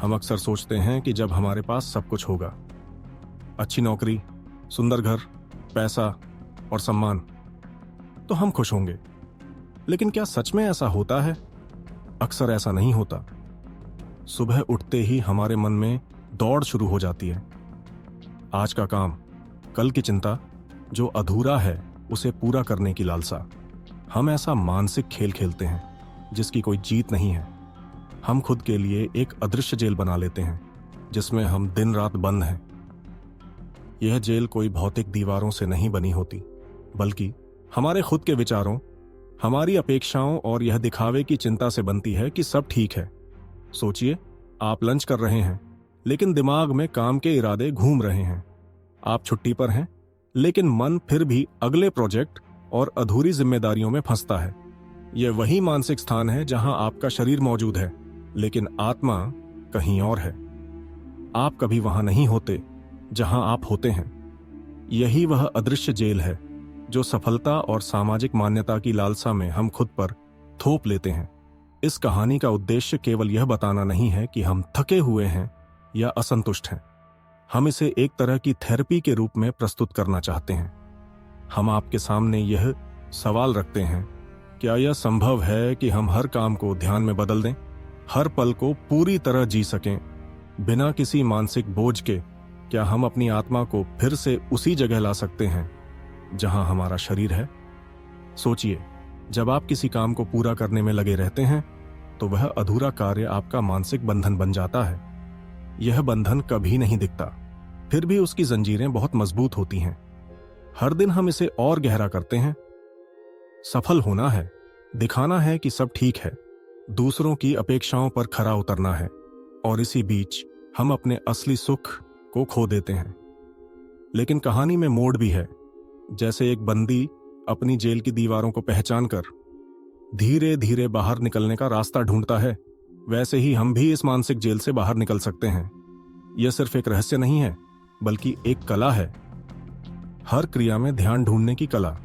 हम अक्सर सोचते हैं कि जब हमारे पास सब कुछ होगा, अच्छी नौकरी, सुंदर घर, पैसा और सम्मान, तो हम खुश होंगे। लेकिन क्या सच में ऐसा होता है? अक्सर ऐसा नहीं होता। सुबह उठते ही हमारे मन में दौड़ शुरू हो जाती है। आज का काम, कल की चिंता, जो अधूरा है उसे पूरा करने की लालसा। हम ऐसा मानसिक खेल खेलते हैं जिसकी कोई जीत नहीं है। हम खुद के लिए एक अदृश्य जेल बना लेते हैं जिसमें हम दिन रात बंद हैं। यह जेल कोई भौतिक दीवारों से नहीं बनी होती, बल्कि हमारे खुद के विचारों, हमारी अपेक्षाओं और यह दिखावे की चिंता से बनती है कि सब ठीक है। सोचिए, आप लंच कर रहे हैं लेकिन दिमाग में काम के इरादे घूम रहे हैं। आप छुट्टी पर हैं लेकिन मन फिर भी अगले प्रोजेक्ट और अधूरी जिम्मेदारियों में फंसता है। यह वही मानसिक स्थान है जहां आपका शरीर मौजूद है लेकिन आत्मा कहीं और है। आप कभी वहां नहीं होते जहां आप होते हैं। यही वह अदृश्य जेल है जो सफलता और सामाजिक मान्यता की लालसा में हम खुद पर थोप लेते हैं। इस कहानी का उद्देश्य केवल यह बताना नहीं है कि हम थके हुए हैं या असंतुष्ट हैं। हम इसे एक तरह की थेरेपी के रूप में प्रस्तुत करना चाहते हैं। हम आपके सामने यह सवाल रखते हैं, क्या यह संभव है कि हम हर काम को ध्यान में बदल दें, हर पल को पूरी तरह जी सकें बिना किसी मानसिक बोझ के? क्या हम अपनी आत्मा को फिर से उसी जगह ला सकते हैं जहां हमारा शरीर है? सोचिए, जब आप किसी काम को पूरा करने में लगे रहते हैं तो वह अधूरा कार्य आपका मानसिक बंधन बन जाता है। यह बंधन कभी नहीं दिखता, फिर भी उसकी जंजीरें बहुत मजबूत होती हैं। हर दिन हम इसे और गहरा करते हैं। सफल होना है, दिखाना है कि सब ठीक है, दूसरों की अपेक्षाओं पर खरा उतरना है, और इसी बीच हम अपने असली सुख को खो देते हैं। लेकिन कहानी में मोड़ भी है। जैसे एक बंदी अपनी जेल की दीवारों को पहचानकर धीरे धीरे बाहर निकलने का रास्ता ढूंढता है, वैसे ही हम भी इस मानसिक जेल से बाहर निकल सकते हैं। यह सिर्फ एक रहस्य नहीं है, बल्कि एक कला है। हर क्रिया में ध्यान ढूंढने की कला।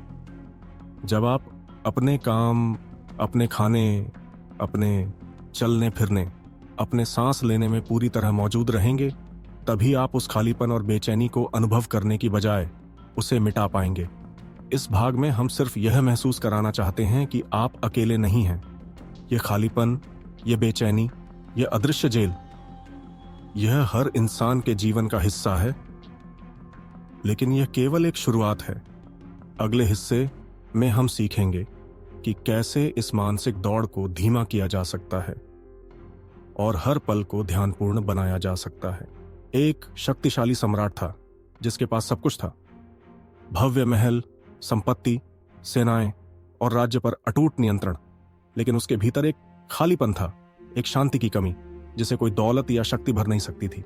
जब आप अपने काम, अपने खाने, अपने चलने फिरने, अपने सांस लेने में पूरी तरह मौजूद रहेंगे, तभी आप उस खालीपन और बेचैनी को अनुभव करने की बजाय उसे मिटा पाएंगे। इस भाग में हम सिर्फ यह महसूस कराना चाहते हैं कि आप अकेले नहीं हैं। यह खालीपन, यह बेचैनी, यह अदृश्य जेल, यह हर इंसान के जीवन का हिस्सा है। लेकिन यह केवल एक शुरुआत है। अगले हिस्से में हम सीखेंगे कि कैसे इस मानसिक दौड़ को धीमा किया जा सकता है और हर पल को ध्यानपूर्ण बनाया जा सकता है। एक शक्तिशाली सम्राट था जिसके पास सब कुछ था, भव्य महल, संपत्ति, सेनाएं और राज्य पर अटूट नियंत्रण। लेकिन उसके भीतर एक खालीपन था, एक शांति की कमी जिसे कोई दौलत या शक्ति भर नहीं सकती थी।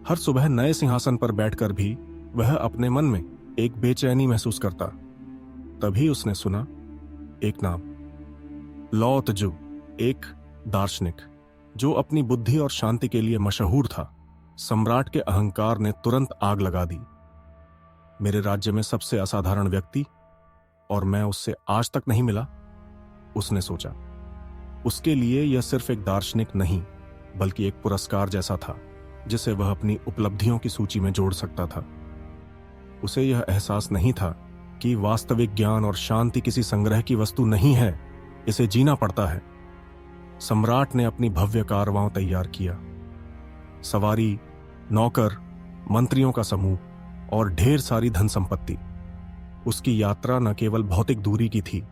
हर सुबह नए सिंहासन पर बैठकर भी वह अपने मन में एक बेचैनी महसूस करता। तभी उसने सुना एक नाम, लाओ त्जू, एक दार्शनिक जो अपनी बुद्धि और शांति के लिए मशहूर था। सम्राट के अहंकार ने तुरंत आग लगा दी। मेरे राज्य में सबसे असाधारण व्यक्ति, और मैं उससे आज तक नहीं मिला, उसने सोचा। उसके लिए यह सिर्फ एक दार्शनिक नहीं, बल्कि एक पुरस्कार जैसा था जिसे वह अपनी उपलब्धियों की सूची में जोड़ सकता था। उसे यह एहसास नहीं था कि वास्तविक ज्ञान और शांति किसी संग्रह की वस्तु नहीं है, इसे जीना पड़ता है। सम्राट ने अपनी भव्य कारवां तैयार किया। सवारी, नौकर, मंत्रियों का समूह और ढेर सारी धन संपत्ति। उसकी यात्रा न केवल भौतिक दूरी की थी,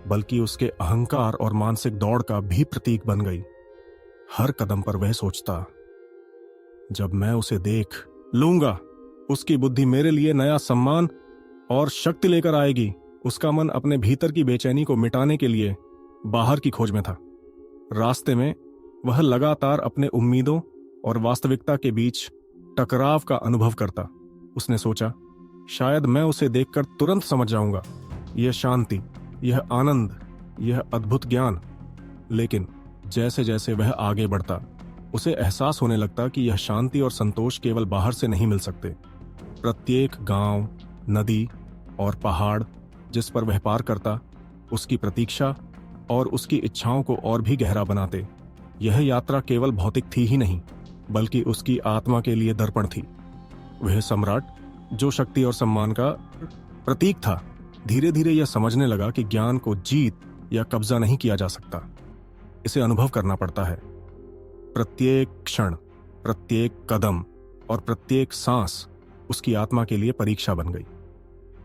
बल्कि उसके अहंकार और मानसिक दौड़ का भी प्रतीक बन गई। हर कदम पर वह सोचता, जब मैं उसे देख लूंगा, उसकी बुद्धि मेरे लिए नया सम्मान और शक्ति लेकर आएगी। उसका मन अपने भीतर की बेचैनी को मिटाने के लिए बाहर की खोज में था। रास्ते में वह लगातार अपने उम्मीदों और वास्तविकता के बीच टकराव का अनुभव करता। उसने सोचा, शायद मैं उसे देखकर तुरंत समझ जाऊंगा, यह शांति, यह आनंद, यह अद्भुत ज्ञान। लेकिन जैसे जैसे वह आगे बढ़ता, उसे एहसास होने लगता कि यह शांति और संतोष केवल बाहर से नहीं मिल सकते। प्रत्येक गांव, नदी और पहाड़ जिस पर वह पार करता, उसकी प्रतीक्षा और उसकी इच्छाओं को और भी गहरा बनाते। यह यात्रा केवल भौतिक थी ही नहीं, बल्कि उसकी आत्मा के लिए दर्पण थी। वह सम्राट जो शक्ति और सम्मान का प्रतीक था, धीरे धीरे यह समझने लगा कि ज्ञान को जीत या कब्जा नहीं किया जा सकता, इसे अनुभव करना पड़ता है। प्रत्येक क्षण, प्रत्येक कदम और प्रत्येक सांस उसकी आत्मा के लिए परीक्षा बन गई।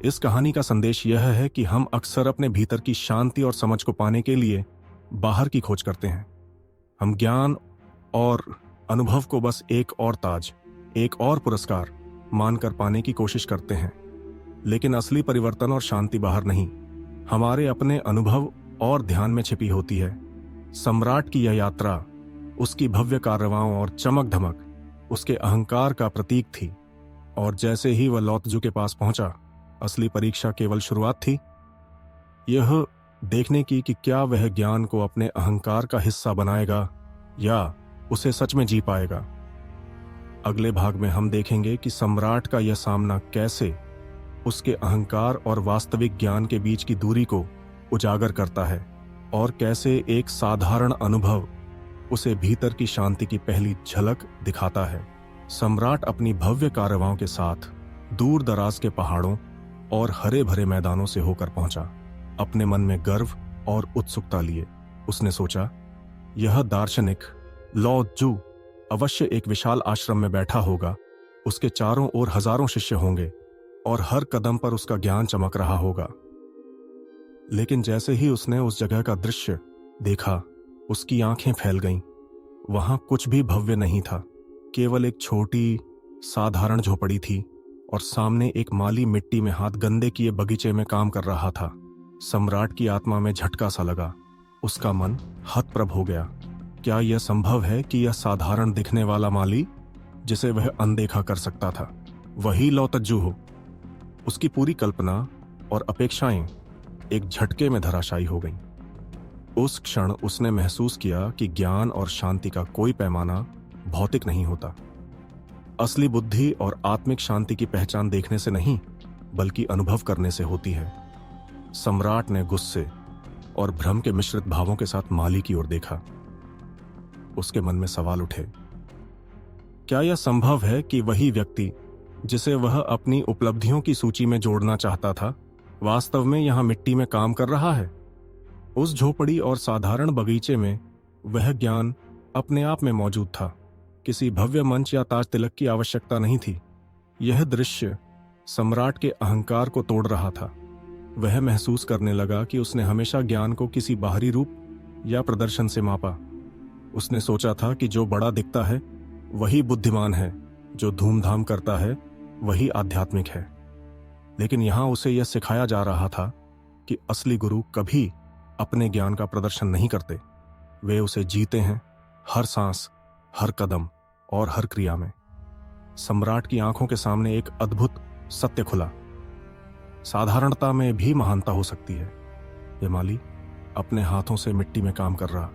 इस कहानी का संदेश यह है कि हम अक्सर अपने भीतर की शांति और समझ को पाने के लिए बाहर की खोज करते हैं। हम ज्ञान और अनुभव को बस एक और ताज, एक और पुरस्कार मानकर पाने की कोशिश करते हैं, लेकिन असली परिवर्तन और शांति बाहर नहीं, हमारे अपने अनुभव और ध्यान में छिपी होती है। सम्राट की यह यात्रा, उसकी भव्य कार्रवाओं और चमक धमक उसके अहंकार का प्रतीक थी, और जैसे ही वह लौ तजू के पास पहुंचा, असली परीक्षा केवल शुरुआत थी, यह देखने की कि क्या वह ज्ञान को अपने अहंकार का हिस्सा बनाएगा या उसे सच में जी पाएगा। अगले भाग में हम देखेंगे कि सम्राट का यह सामना कैसे उसके अहंकार और वास्तविक ज्ञान के बीच की दूरी को उजागर करता है, और कैसे एक साधारण अनुभव उसे भीतर की शांति की पहली झलक दिखाता है। सम्राट अपनी भव्य कार्रवाओं के साथ दूर दराज के पहाड़ों और हरे भरे मैदानों से होकर पहुंचा। अपने मन में गर्व और उत्सुकता लिए उसने सोचा, यह दार्शनिक लौ तजू अवश्य एक विशाल आश्रम में बैठा होगा, उसके चारों ओर हजारों शिष्य होंगे और हर कदम पर उसका ज्ञान चमक रहा होगा। लेकिन जैसे ही उसने उस जगह का दृश्य देखा, उसकी आंखें फैल गईं। वहां कुछ भी भव्य नहीं था, केवल एक छोटी साधारण झोपड़ी थी, और सामने एक माली मिट्टी में हाथ गंदे किए बगीचे में काम कर रहा था। सम्राट की आत्मा में झटका सा लगा, उसका मन हतप्रभ हो गया। क्या यह संभव है कि यह साधारण दिखने वाला माली, जिसे वह अनदेखा कर सकता था, वही लौ तजू हो? उसकी पूरी कल्पना और अपेक्षाएं एक झटके में धराशायी हो गईं। उस क्षण उसने महसूस किया कि ज्ञान और शांति का कोई पैमाना भौतिक नहीं होता। असली बुद्धि और आत्मिक शांति की पहचान देखने से नहीं, बल्कि अनुभव करने से होती है। सम्राट ने गुस्से और भ्रम के मिश्रित भावों के साथ माली की ओर देखा। उसके मन में सवाल उठे, क्या यह संभव है कि वही व्यक्ति जिसे वह अपनी उपलब्धियों की सूची में जोड़ना चाहता था, वास्तव में यहां मिट्टी में काम कर रहा है? उस झोपड़ी और साधारण बगीचे में वह ज्ञान अपने आप में मौजूद था। किसी भव्य मंच या ताज तिलक की आवश्यकता नहीं थी। यह दृश्य सम्राट के अहंकार को तोड़ रहा था। वह महसूस करने लगा कि उसने हमेशा ज्ञान को किसी बाहरी रूप या प्रदर्शन से मापा। उसने सोचा था कि जो बड़ा दिखता है वही बुद्धिमान है, जो धूमधाम करता है वही आध्यात्मिक है। लेकिन यहां उसे यह सिखाया जा रहा था कि असली गुरु कभी अपने ज्ञान का प्रदर्शन नहीं करते, वे उसे जीते हैं, हर सांस, हर कदम और हर क्रिया में। सम्राट की आंखों के सामने एक अद्भुत सत्य खुला। साधारणता में भी महानता हो सकती है। ये माली अपने हाथों से मिट्टी में काम कर रहा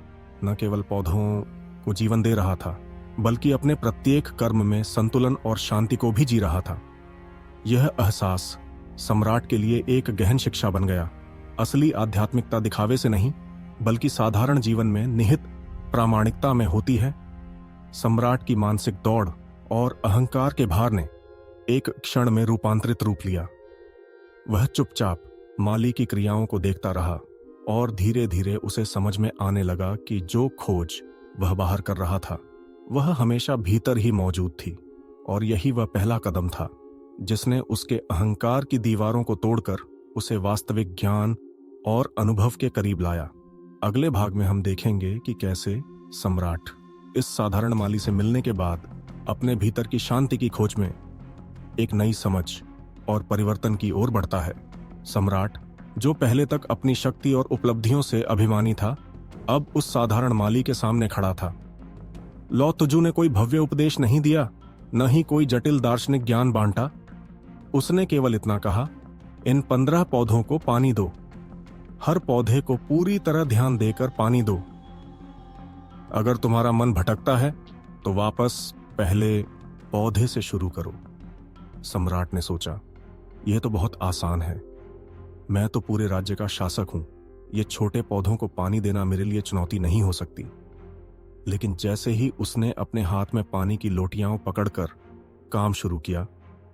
न केवल पौधों को जीवन दे रहा था, बल्कि अपने प्रत्येक कर्म में संतुलन और शांति को भी जी रहा था। यह एहसास सम्राट के लिए एक गहन शिक्षा बन गया। असली आध्यात्मिकता दिखावे से नहीं, बल्कि साधारण जीवन में निहित प्रामाणिकता में होती है। सम्राट की मानसिक दौड़ और अहंकार के भार ने एक क्षण में रूपांतरित रूप लिया। वह चुपचाप माली की क्रियाओं को देखता रहा, और धीरे धीरे उसे समझ में आने लगा कि जो खोज वह बाहर कर रहा था, वह हमेशा भीतर ही मौजूद थी, और यही वह पहला कदम था जिसने उसके अहंकार की दीवारों को तोड़कर उसे वास्तविक ज्ञान और अनुभव के करीब लाया। अगले भाग में हम देखेंगे कि कैसे सम्राट इस साधारण माली से मिलने के बाद अपने भीतर की शांति की खोज में एक नई समझ और परिवर्तन की ओर बढ़ता है। सम्राट, जो पहले तक अपनी शक्ति और उपलब्धियों से अभिमानी था, अब उस साधारण माली के सामने खड़ा था। लौ तजू ने कोई भव्य उपदेश नहीं दिया, न ही कोई जटिल दार्शनिक ज्ञान बांटा। उसने केवल इतना कहा, इन 15 पौधों को पानी दो, हर पौधे को पूरी तरह ध्यान देकर पानी दो। अगर तुम्हारा मन भटकता है तो वापस पहले पौधे से शुरू करो। सम्राट ने सोचा, यह तो बहुत आसान है, मैं तो पूरे राज्य का शासक हूं, ये छोटे पौधों को पानी देना मेरे लिए चुनौती नहीं हो सकती। लेकिन जैसे ही उसने अपने हाथ में पानी की लोटियां पकड़कर काम शुरू किया,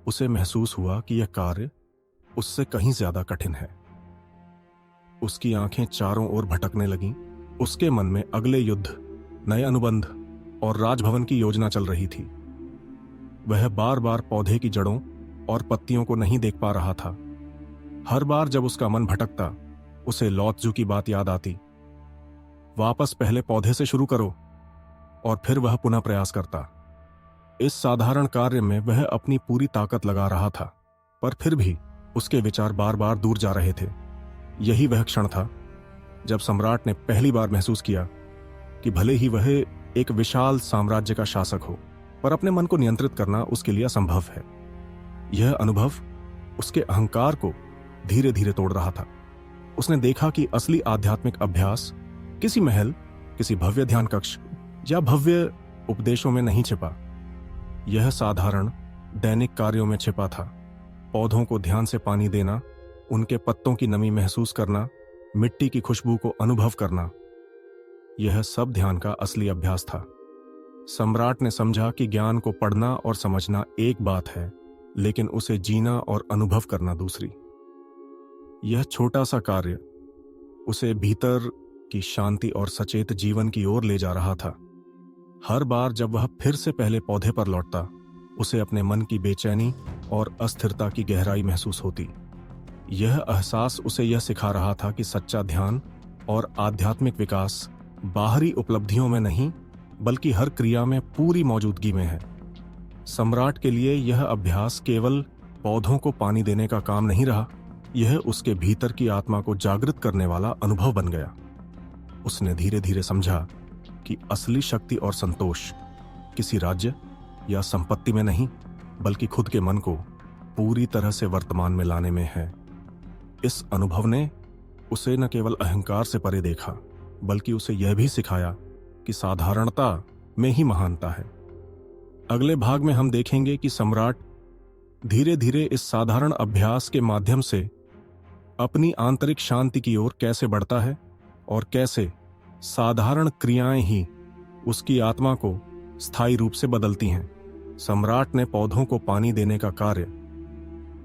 उसे महसूस हुआ कि यह कार्य उससे कहीं ज्यादा कठिन है। उसकी आंखें चारों ओर भटकने लगीं। उसके मन में अगले युद्ध, नए अनुबंध और राजभवन की योजना चल रही थी। वह बार बार पौधे की जड़ों और पत्तियों को नहीं देख पा रहा था। हर बार जब उसका मन भटकता, उसे लौतजू की बात याद आती। वापस पहले पौधे से शुरू करो, और फिर वह पुनः प्रयास करता। इस साधारण कार्य में वह अपनी पूरी ताकत लगा रहा था, पर फिर भी उसके विचार बार बार दूर जा रहे थे। यही वह क्षण था जब सम्राट ने पहली बार महसूस किया कि भले ही वह एक विशाल साम्राज्य का शासक हो, पर अपने मन को नियंत्रित करना उसके लिए असंभव है। यह अनुभव उसके अहंकार को धीरे धीरे तोड़ रहा था। उसने देखा कि असली आध्यात्मिक अभ्यास किसी महल, किसी भव्य ध्यान कक्ष या भव्य उपदेशों में नहीं छिपा। यह साधारण दैनिक कार्यों में छिपा था। पौधों को ध्यान से पानी देना, उनके पत्तों की नमी महसूस करना, मिट्टी की खुशबू को अनुभव करना, यह सब ध्यान का असली अभ्यास था। सम्राट ने समझा कि ज्ञान को पढ़ना और समझना एक बात है, लेकिन उसे जीना और अनुभव करना दूसरी। यह छोटा सा कार्य उसे भीतर की शांति और सचेत जीवन की ओर ले जा रहा था। हर बार जब वह फिर से पहले पौधे पर लौटता, उसे अपने मन की बेचैनी और अस्थिरता की गहराई महसूस होती। यह एहसास उसे यह सिखा रहा था कि सच्चा ध्यान और आध्यात्मिक विकास बाहरी उपलब्धियों में नहीं, बल्कि हर क्रिया में पूरी मौजूदगी में है। सम्राट के लिए यह अभ्यास केवल पौधों को पानी देने का काम नहीं रहा, यह उसके भीतर की आत्मा को जागृत करने वाला अनुभव बन गया। उसने धीरे धीरे समझा कि असली शक्ति और संतोष किसी राज्य या संपत्ति में नहीं, बल्कि खुद के मन को पूरी तरह से वर्तमान में लाने में है। इस अनुभव ने उसे न केवल अहंकार से परे देखा, बल्कि उसे यह भी सिखाया कि साधारणता में ही महानता है। अगले भाग में हम देखेंगे कि सम्राट धीरे धीरे इस साधारण अभ्यास के माध्यम से अपनी आंतरिक शांति की ओर कैसे बढ़ता है और कैसे साधारण क्रियाएं ही उसकी आत्मा को स्थायी रूप से बदलती हैं। सम्राट ने पौधों को पानी देने का कार्य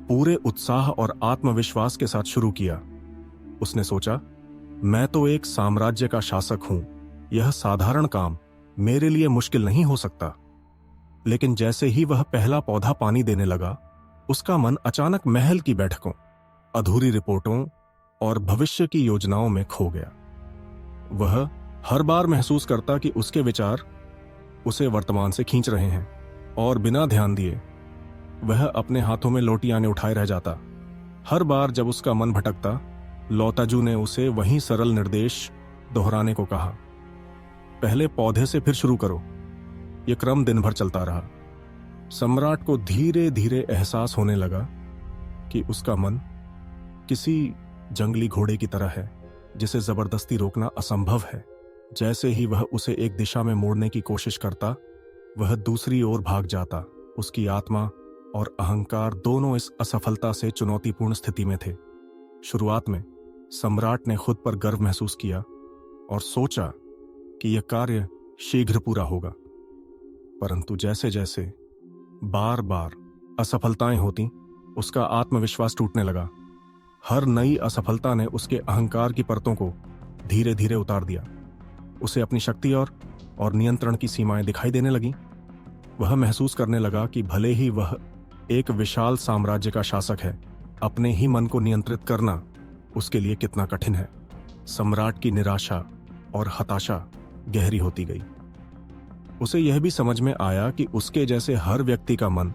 पूरे उत्साह और आत्मविश्वास के साथ शुरू किया। उसने सोचा, मैं तो एक साम्राज्य का शासक हूं, यह साधारण काम मेरे लिए मुश्किल नहीं हो सकता। लेकिन जैसे ही वह पहला पौधा पानी देने लगा, उसका मन अचानक महल की बैठकों, अधूरी रिपोर्टों और भविष्य की योजनाओं में खो गया। वह हर बार महसूस करता कि उसके विचार उसे वर्तमान से खींच रहे हैं, और बिना ध्यान दिए वह अपने हाथों में लोटियां उठाए रह जाता। हर बार जब उसका मन भटकता, लौताजू ने उसे वही सरल निर्देश दोहराने को कहा, पहले पौधे से फिर शुरू करो। यह क्रम दिन भर चलता रहा। सम्राट को धीरे धीरे एहसास होने लगा कि उसका मन किसी जंगली घोड़े की तरह है, जिसे जबरदस्ती रोकना असंभव है। जैसे ही वह उसे एक दिशा में मोड़ने की कोशिश करता, वह दूसरी ओर भाग जाता। उसकी आत्मा और अहंकार दोनों इस असफलता से चुनौतीपूर्ण स्थिति में थे। शुरुआत में सम्राट ने खुद पर गर्व महसूस किया और सोचा कि यह कार्य शीघ्र पूरा होगा। परंतु जैसे जैसे बार बार असफलताएं होती, उसका आत्मविश्वास टूटने लगा। हर नई असफलता ने उसके अहंकार की परतों को धीरे धीरे उतार दिया। उसे अपनी शक्ति और नियंत्रण की सीमाएं दिखाई देने लगीं। वह महसूस करने लगा कि भले ही वह एक विशाल साम्राज्य का शासक है, अपने ही मन को नियंत्रित करना उसके लिए कितना कठिन है। सम्राट की निराशा और हताशा गहरी होती गई। उसे यह भी समझ में आया कि उसके जैसे हर व्यक्ति का मन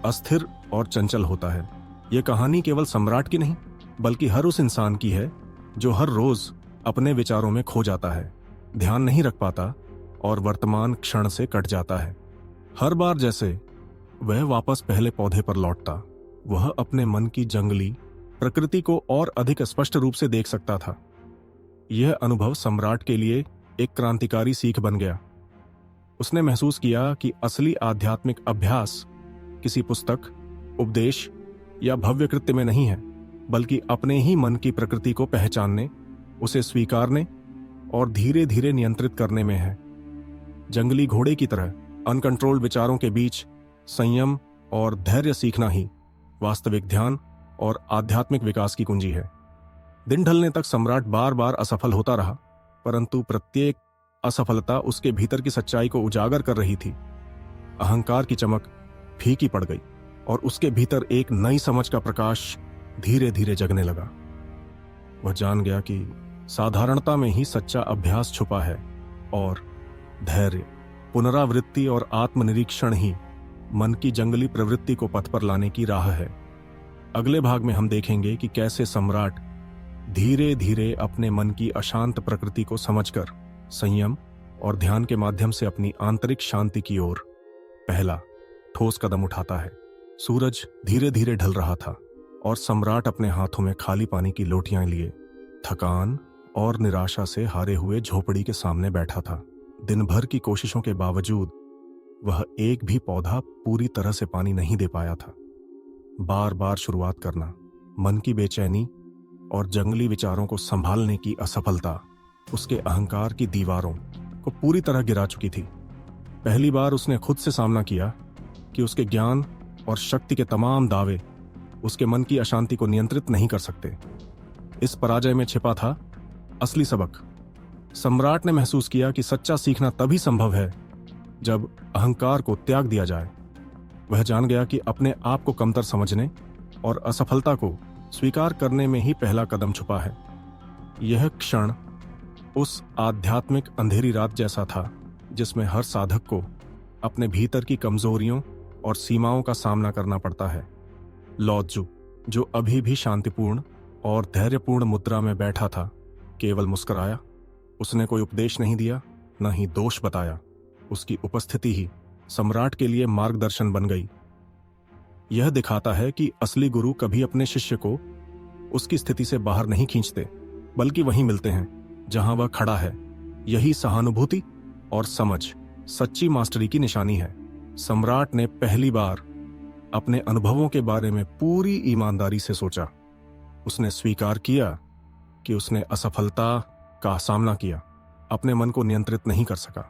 अस्थिर और चंचल होता है। यह कहानी केवल सम्राट की नहीं, बल्कि हर उस इंसान की है जो हर रोज अपने विचारों में खो जाता है, ध्यान नहीं रख पाता और वर्तमान क्षण से कट जाता है। हर बार जैसे वह वापस पहले पौधे पर लौटता, वह अपने मन की जंगली प्रकृति को और अधिक स्पष्ट रूप से देख सकता था। यह अनुभव सम्राट के लिए एक क्रांतिकारी सीख बन गया। उसने महसूस किया कि असली आध्यात्मिक अभ्यास किसी पुस्तक, उपदेश या भव्य कृत्य में नहीं है, बल्कि अपने ही मन की प्रकृति को पहचानने, उसे स्वीकारने और धीरे धीरे नियंत्रित करने में है। जंगली घोड़े की तरह अनकंट्रोल्ड विचारों के बीच संयम और धैर्य सीखना ही वास्तविक ध्यान और आध्यात्मिक विकास की कुंजी है। दिन ढलने तक सम्राट बार बार असफल होता रहा, परंतु प्रत्येक असफलता उसके भीतर की सच्चाई को उजागर कर रही थी। अहंकार की चमक फीकी पड़ गई और उसके भीतर एक नई समझ का प्रकाश धीरे धीरे जगने लगा। वह जान गया कि साधारणता में ही सच्चा अभ्यास छुपा है और धैर्य, पुनरावृत्ति और आत्मनिरीक्षण ही मन की जंगली प्रवृत्ति को पथ पर लाने की राह है। अगले भाग में हम देखेंगे कि कैसे सम्राट धीरे धीरे अपने मन की अशांत प्रकृति को समझकर संयम और ध्यान के माध्यम से अपनी आंतरिक शांति की ओर पहला ठोस कदम उठाता है। सूरज धीरे धीरे ढल रहा था और सम्राट अपने हाथों में खाली पानी की लोटियां लिए थकान और निराशा से हारे हुए झोपड़ी के सामने बैठा था। दिन भर की कोशिशों के बावजूद वह एक भी पौधा पूरी तरह से पानी नहीं दे पाया था। बार बार शुरुआत करना, मन की बेचैनी और जंगली विचारों को संभालने की असफलता उसके अहंकार की दीवारों को पूरी तरह गिरा चुकी थी। पहली बार उसने खुद से सामना किया कि उसके ज्ञान और शक्ति के तमाम दावे उसके मन की अशांति को नियंत्रित नहीं कर सकते। इस पराजय में छिपा था असली सबक। सम्राट ने महसूस किया कि सच्चा सीखना तभी संभव है जब अहंकार को त्याग दिया जाए। वह जान गया कि अपने आप को कमतर समझने और असफलता को स्वीकार करने में ही पहला कदम छुपा है। यह क्षण उस आध्यात्मिक अंधेरी रात जैसा था जिसमें हर साधक को अपने भीतर की कमजोरियों और सीमाओं का सामना करना पड़ता है। लॉ त्जू, जो अभी भी शांतिपूर्ण और धैर्यपूर्ण मुद्रा में बैठा था, केवल मुस्कुराया। उसने कोई उपदेश नहीं दिया, न ही दोष बताया। उसकी उपस्थिति ही सम्राट के लिए मार्गदर्शन बन गई। यह दिखाता है कि असली गुरु कभी अपने शिष्य को उसकी स्थिति से बाहर नहीं खींचते, बल्कि वहीं मिलते हैं जहां वह खड़ा है। यही सहानुभूति और समझ सच्ची मास्टरी की निशानी है। सम्राट ने पहली बार अपने अनुभवों के बारे में पूरी ईमानदारी से सोचा। उसने स्वीकार किया कि उसने असफलता का सामना किया, अपने मन को नियंत्रित नहीं कर सका।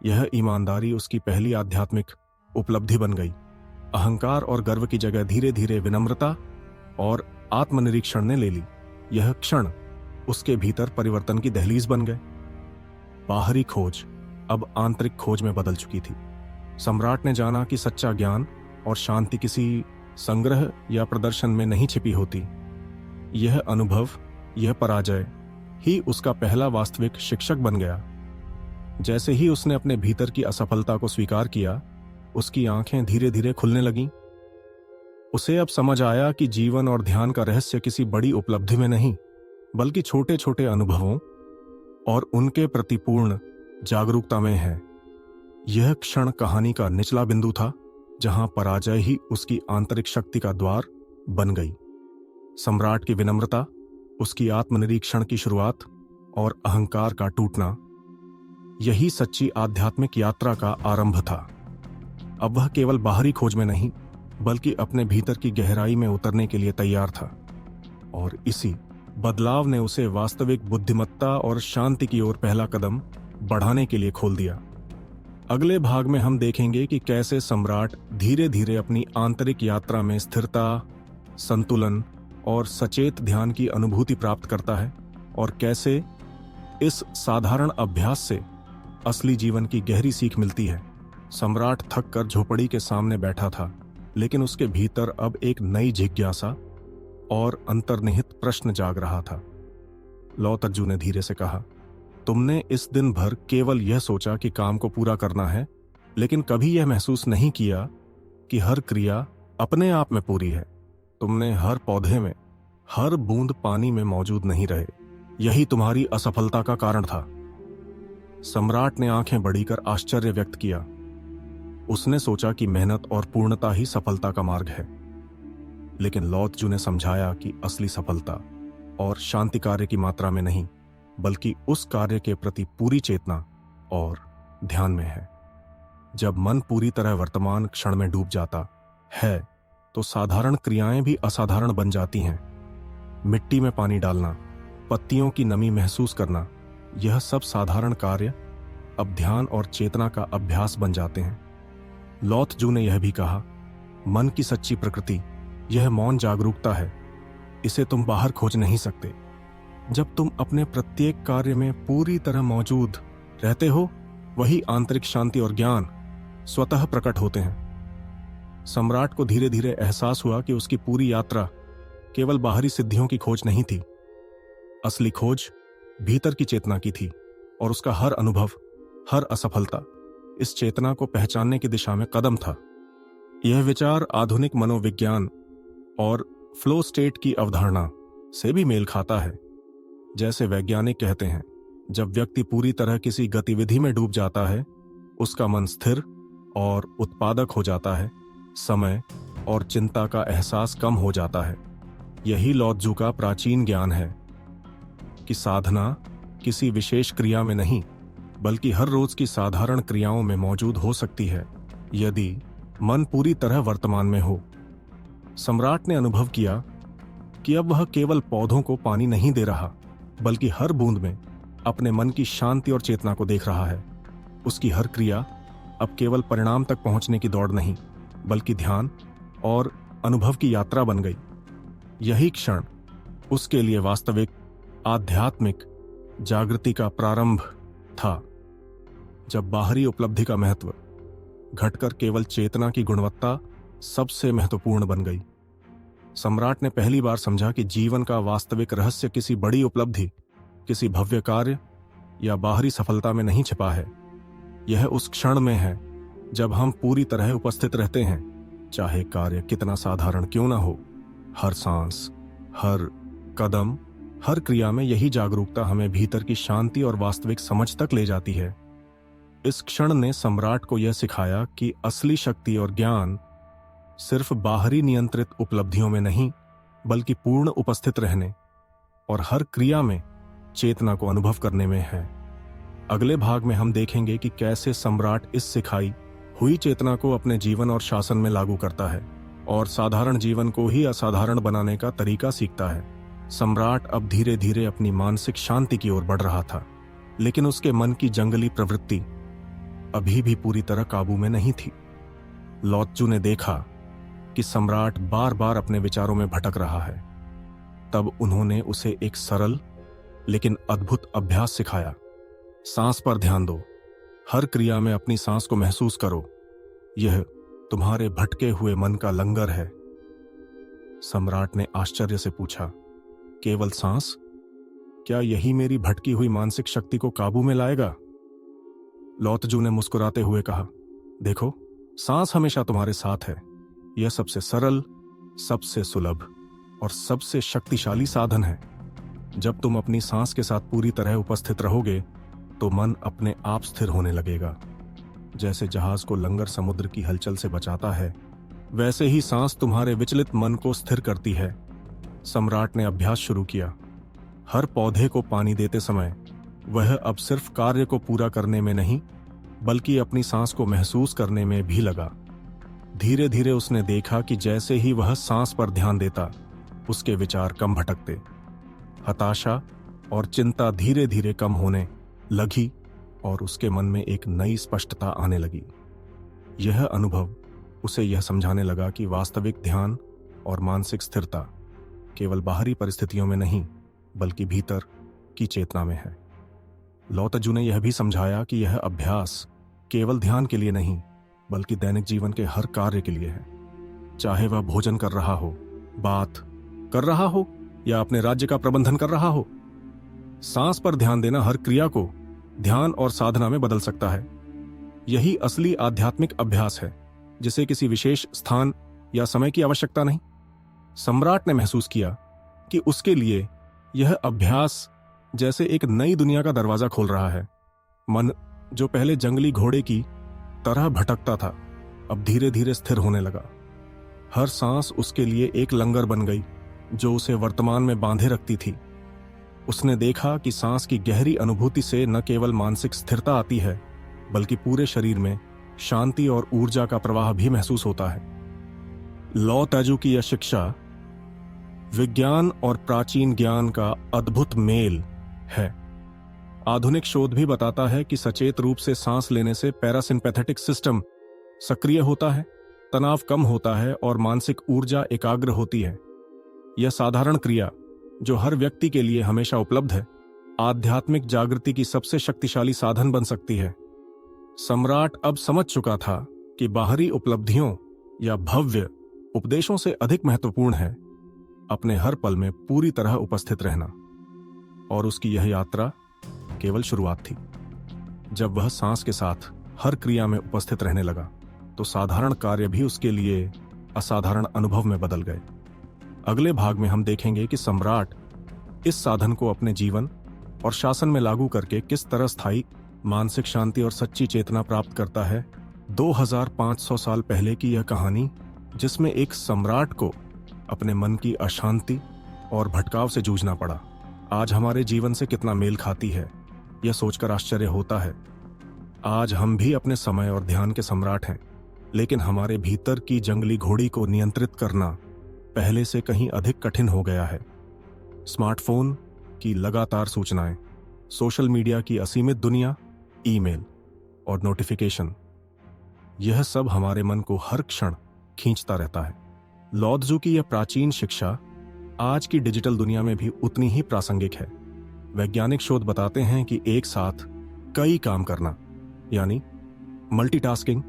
यह ईमानदारी उसकी पहली आध्यात्मिक उपलब्धि बन गई। अहंकार और गर्व की जगह धीरे धीरे विनम्रता और आत्मनिरीक्षण ने ले ली। यह क्षण उसके भीतर परिवर्तन की दहलीज बन गए। बाहरी खोज अब आंतरिक खोज में बदल चुकी थी। सम्राट ने जाना कि सच्चा ज्ञान और शांति किसी संग्रह या प्रदर्शन में नहीं छिपी होती। यह अनुभव, यह पराजय ही उसका पहला वास्तविक शिक्षक बन गया। जैसे ही उसने अपने भीतर की असफलता को स्वीकार किया, उसकी आंखें धीरे धीरे खुलने लगीं। उसे अब समझ आया कि जीवन और ध्यान का रहस्य किसी बड़ी उपलब्धि में नहीं, बल्कि छोटे छोटे अनुभवों और उनके प्रति पूर्ण जागरूकता में है। यह क्षण कहानी का निचला बिंदु था, जहां पराजय ही उसकी आंतरिक शक्ति का द्वार बन गई। सम्राट की विनम्रता, उसकी आत्मनिरीक्षण की शुरुआत और अहंकार का टूटना, यही सच्ची आध्यात्मिक यात्रा का आरंभ था। अब वह केवल बाहरी खोज में नहीं, बल्कि अपने भीतर की गहराई में उतरने के लिए तैयार था। और इसी बदलाव ने उसे वास्तविक बुद्धिमत्ता और शांति की ओर पहला कदम बढ़ाने के लिए खोल दिया। अगले भाग में हम देखेंगे कि कैसे सम्राट धीरे धीरे अपनी आंतरिक यात्रा में स्थिरता, संतुलन और सचेत ध्यान की अनुभूति प्राप्त करता है, और कैसे इस साधारण अभ्यास से असली जीवन की गहरी सीख मिलती है। सम्राट थक कर झोपड़ी के सामने बैठा था, लेकिन उसके भीतर अब एक नई जिज्ञासा और अंतर्निहित प्रश्न जाग रहा था। लॉ त्जू ने धीरे से कहा, तुमने इस दिन भर केवल यह सोचा कि काम को पूरा करना है, लेकिन कभी यह महसूस नहीं किया कि हर क्रिया अपने आप में पूरी है। तुमने हर पौधे में, हर बूंद पानी में मौजूद नहीं रहे। यही तुम्हारी असफलता का कारण था। सम्राट ने आंखें बड़ी कर आश्चर्य व्यक्त किया। उसने सोचा कि मेहनत और पूर्णता ही सफलता का मार्ग है, लेकिन लॉ त्जू ने समझाया कि असली सफलता और शांति कार्य की मात्रा में नहीं, बल्कि उस कार्य के प्रति पूरी चेतना और ध्यान में है। जब मन पूरी तरह वर्तमान क्षण में डूब जाता है, तो साधारण क्रियाएं भी असाधारण बन जाती हैं। मिट्टी में पानी डालना, पत्तियों की नमी महसूस करना, यह सब साधारण कार्य अब ध्यान और चेतना का अभ्यास बन जाते हैं। लॉत जू ने यह भी कहा, मन की सच्ची प्रकृति यह मौन जागरूकता है, इसे तुम बाहर खोज नहीं सकते। जब तुम अपने प्रत्येक कार्य में पूरी तरह मौजूद रहते हो, वही आंतरिक शांति और ज्ञान स्वतः प्रकट होते हैं। सम्राट को धीरे धीरे एहसास हुआ कि उसकी पूरी यात्रा केवल बाहरी सिद्धियों की खोज नहीं थी। असली खोज भीतर की चेतना की थी और उसका हर अनुभव, हर असफलता इस चेतना को पहचानने की दिशा में कदम था। यह विचार आधुनिक मनोविज्ञान और फ्लो स्टेट की अवधारणा से भी मेल खाता है। जैसे वैज्ञानिक कहते हैं, जब व्यक्ति पूरी तरह किसी गतिविधि में डूब जाता है, उसका मन स्थिर और उत्पादक हो जाता है, समय और चिंता का एहसास कम हो जाता है। यही लॉत जू का प्राचीन ज्ञान है कि साधना किसी विशेष क्रिया में नहीं, बल्कि हर रोज की साधारण क्रियाओं में मौजूद हो सकती है, यदि मन पूरी तरह वर्तमान में हो। सम्राट ने अनुभव किया कि अब वह केवल पौधों को पानी नहीं दे रहा, बल्कि हर बूंद में अपने मन की शांति और चेतना को देख रहा है। उसकी हर क्रिया अब केवल परिणाम तक पहुंचने की दौड़ नहीं, बल्कि ध्यान और अनुभव की यात्रा बन गई। यही क्षण उसके लिए वास्तविक आध्यात्मिक जागृति का प्रारंभ था, जब बाहरी उपलब्धि का महत्व घटकर केवल चेतना की गुणवत्ता सबसे महत्वपूर्ण बन गई। सम्राट ने पहली बार समझा कि जीवन का वास्तविक रहस्य किसी बड़ी उपलब्धि, किसी भव्य कार्य या बाहरी सफलता में नहीं छिपा है। यह उस क्षण में है जब हम पूरी तरह उपस्थित रहते हैं, चाहे कार्य कितना साधारण क्यों ना हो। हर सांस, हर कदम, हर क्रिया में यही जागरूकता हमें भीतर की शांति और वास्तविक समझ तक ले जाती है। इस क्षण ने सम्राट को यह सिखाया कि असली शक्ति और ज्ञान सिर्फ बाहरी नियंत्रित उपलब्धियों में नहीं, बल्कि पूर्ण उपस्थित रहने और हर क्रिया में चेतना को अनुभव करने में है। अगले भाग में हम देखेंगे कि कैसे सम्राट इस सिखाई हुई चेतना को अपने जीवन और शासन में लागू करता है और साधारण जीवन को ही असाधारण बनाने का तरीका सीखता है। सम्राट अब धीरे धीरे अपनी मानसिक शांति की ओर बढ़ रहा था, लेकिन उसके मन की जंगली प्रवृत्ति अभी भी पूरी तरह काबू में नहीं थी। लॉत जू ने देखा कि सम्राट बार बार अपने विचारों में भटक रहा है। तब उन्होंने उसे एक सरल लेकिन अद्भुत अभ्यास सिखाया। सांस पर ध्यान दो, हर क्रिया में अपनी सांस को महसूस करो। यह तुम्हारे भटके हुए मन का लंगर है। सम्राट ने आश्चर्य से पूछा, केवल सांस? क्या यही मेरी भटकी हुई मानसिक शक्ति को काबू में लाएगा? लॉत जू ने मुस्कुराते हुए कहा, देखो, सांस हमेशा तुम्हारे साथ है। यह सबसे सरल, सबसे सुलभ और सबसे शक्तिशाली साधन है। जब तुम अपनी सांस के साथ पूरी तरह उपस्थित रहोगे, तो मन अपने आप स्थिर होने लगेगा। जैसे जहाज को लंगर समुद्र की हलचल से बचाता है, वैसे ही सांस तुम्हारे विचलित मन को स्थिर करती है। सम्राट ने अभ्यास शुरू किया। हर पौधे को पानी देते समय वह अब सिर्फ कार्य को पूरा करने में नहीं, बल्कि अपनी सांस को महसूस करने में भी लगा। धीरे धीरे उसने देखा कि जैसे ही वह सांस पर ध्यान देता, उसके विचार कम भटकते, हताशा और चिंता धीरे धीरे कम होने लगी और उसके मन में एक नई स्पष्टता आने लगी। यह अनुभव उसे यह समझाने लगा कि वास्तविक ध्यान और मानसिक स्थिरता केवल बाहरी परिस्थितियों में नहीं, बल्कि भीतर की चेतना में है। लॉत जू ने यह भी समझाया कि यह अभ्यास केवल ध्यान के लिए नहीं, बल्कि दैनिक जीवन के हर कार्य के लिए है। चाहे वह भोजन कर रहा हो, बात कर रहा हो या अपने राज्य का प्रबंधन कर रहा हो, सांस पर ध्यान देना हर क्रिया को ध्यान और साधना में बदल सकता है। यही असली आध्यात्मिक अभ्यास है, जिसे किसी विशेष स्थान या समय की आवश्यकता नहीं। सम्राट ने महसूस किया कि उसके लिए यह अभ्यास जैसे एक नई दुनिया का दरवाजा खोल रहा है। मन, जो पहले जंगली घोड़े की तरह भटकता था, अब धीरे धीरे स्थिर होने लगा। हर सांस उसके लिए एक लंगर बन गई, जो उसे वर्तमान में बांधे रखती थी। उसने देखा कि सांस की गहरी अनुभूति से न केवल मानसिक स्थिरता आती है, बल्कि पूरे शरीर में शांति और ऊर्जा का प्रवाह भी महसूस होता है। लॉत जू की यह शिक्षा विज्ञान और प्राचीन ज्ञान का अद्भुत मेल है। आधुनिक शोध भी बताता है कि सचेत रूप से सांस लेने से पैरासिम्पैथेटिक सिस्टम सक्रिय होता है, तनाव कम होता है और मानसिक ऊर्जा एकाग्र होती है। यह साधारण क्रिया, जो हर व्यक्ति के लिए हमेशा उपलब्ध है, आध्यात्मिक जागृति की सबसे शक्तिशाली साधन बन सकती है। सम्राट अब समझ चुका था कि बाहरी उपलब्धियों या भव्य उपदेशों से अधिक महत्वपूर्ण है अपने हर पल में पूरी तरह उपस्थित रहना। और उसकी यह यात्रा केवल शुरुआत थी। जब वह सांस के साथ हर क्रिया में उपस्थित रहने लगा, तो साधारण कार्य भी उसके लिए असाधारण अनुभव में बदल गए। अगले भाग में हम देखेंगे कि सम्राट इस साधन को अपने जीवन और शासन में लागू करके किस तरह स्थायी मानसिक शांति और सच्ची चेतना प्राप्त करता है। 2500 साल पहले की यह कहानी, जिसमें एक सम्राट को अपने मन की अशांति और भटकाव से जूझना पड़ा, आज हमारे जीवन से कितना मेल खाती है, यह सोचकर आश्चर्य होता है। आज हम भी अपने समय और ध्यान के सम्राट हैं, लेकिन हमारे भीतर की जंगली घोड़ी को नियंत्रित करना पहले से कहीं अधिक कठिन हो गया है। स्मार्टफोन की लगातार सूचनाएं, सोशल मीडिया की असीमित दुनिया, ईमेल और नोटिफिकेशन, यह सब हमारे मन को हर क्षण खींचता रहता है। लाओ त्ज़ू की यह प्राचीन शिक्षा आज की डिजिटल दुनिया में भी उतनी ही प्रासंगिक है। वैज्ञानिक शोध बताते हैं कि एक साथ कई काम करना, यानी मल्टीटास्किंग,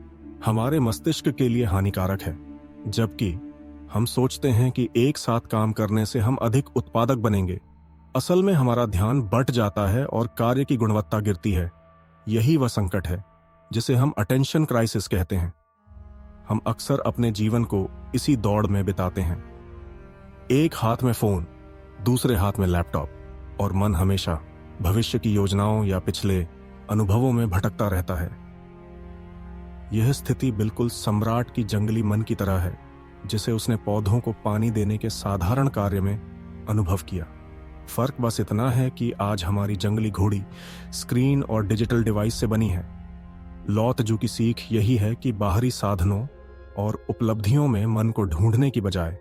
हमारे मस्तिष्क के लिए हानिकारक है, जबकि हम सोचते हैं कि एक साथ काम करने से हम अधिक उत्पादक बनेंगे। असल में हमारा ध्यान बंट जाता है और कार्य की गुणवत्ता गिरती है। यही वह संकट है जिसे हम अटेंशन क्राइसिस कहते हैं। हम अक्सर अपने जीवन को इसी दौड़ में बिताते हैं, एक हाथ में फोन, दूसरे हाथ में लैपटॉप, और मन हमेशा भविष्य की योजनाओं या पिछले अनुभवों में भटकता रहता है। यह स्थिति बिल्कुल सम्राट की जंगली मन की तरह है, जिसे उसने पौधों को पानी देने के साधारण कार्य में अनुभव किया। फर्क बस इतना है कि आज हमारी जंगली घोड़ी स्क्रीन और डिजिटल डिवाइस से बनी है। लाओ त्ज़ू की सीख यही है कि बाहरी साधनों और उपलब्धियों में मन को ढूंढने की बजाय